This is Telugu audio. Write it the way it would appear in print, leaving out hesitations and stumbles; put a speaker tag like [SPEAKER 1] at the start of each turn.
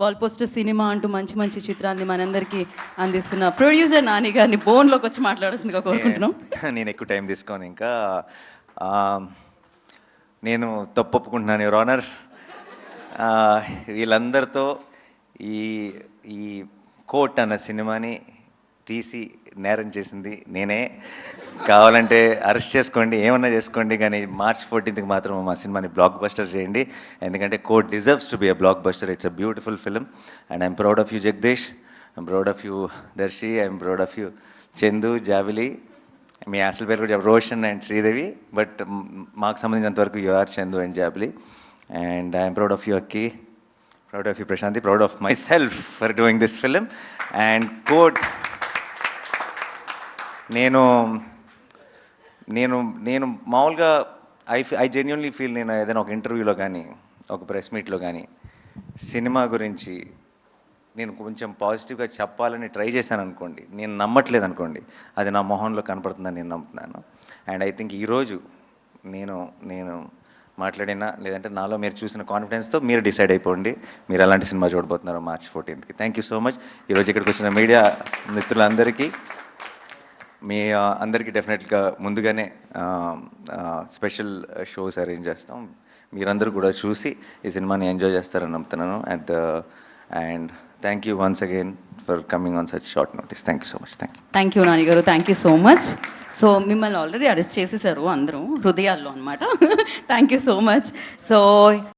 [SPEAKER 1] వాల్ పోస్టర్ సినిమా అంటూ మంచి మంచి చిత్రాన్ని మనందరికీ అందిస్తున్న ప్రొడ్యూసర్ నాని గారిని బోన్లోకి వచ్చి మాట్లాడాల్సిందిగా కోరుకుంటున్నాం.
[SPEAKER 2] నేను ఎక్కువ టైం తీసుకోను ఇంకా. నేను తప్పు ఒప్పుకుంటున్నాను యువర్ ఆనర్. వీళ్ళందరితో ఈ ఈ కోర్ట్ అన్న సినిమాని తీసి నేరం చేసింది నేనే. కావాలంటే అరెస్ట్ చేసుకోండి, ఏమన్నా చేసుకోండి, కానీ March 14th మాత్రం మా సినిమాని బ్లాక్ బస్టర్ చేయండి. ఎందుకంటే Court deserves to be a blockbuster. It's a beautiful film and I'm proud of you Jagadeesh, I'm proud of you Darsi, I'm proud of you Chandu, Jabili. మీ అసలు పేరు కూడా రోషన్ అండ్ శ్రీదేవి, బట్ మాకు సంబంధించినంత వరకు you are Chandu and Jabili. And I'm proud of you Akki, proud of you Prashanti, proud of myself for doing this film. And Court నేను నేను నేను మామూలుగా ఐ జెన్యున్లీ ఫీల్, నేను ఏదైనా ఒక ఇంటర్వ్యూలో కానీ ఒక ప్రెస్ మీట్లో కానీ సినిమా గురించి నేను కొంచెం పాజిటివ్గా చెప్పాలని ట్రై చేశాను అనుకోండి, నేను నమ్మట్లేదు అనుకోండి, అది నా మొహంలో కనపడుతుందని నేను నమ్ముతున్నాను. అండ్ ఐ థింక్ ఈరోజు నేను మాట్లాడినా లేదంటే నాలో మీరు చూసిన కాన్ఫిడెన్స్తో మీరు డిసైడ్ అయిపోండి మీరు ఎలాంటి సినిమా చూడబోతున్నారు March 14th. Thank you so much. ఈరోజు ఇక్కడికి వచ్చిన మీడియా మిత్రులందరికీ, మీ అందరికీ డెఫినెట్గా ముందుగానే స్పెషల్ షోస్ అరేంజ్ చేస్తాం. మీరందరూ కూడా చూసి ఈ సినిమాని ఎంజాయ్ చేస్తారని నమ్ముతున్నాను. And thank you once again for coming on such short notice. Thank you so much.
[SPEAKER 1] Thank you Nani garu, thank you so much. So మిమ్మల్ని ఆల్రెడీ అరెస్ట్ చేసేసారు అందరూ హృదయాల్లో అనమాట. Thank you so much. So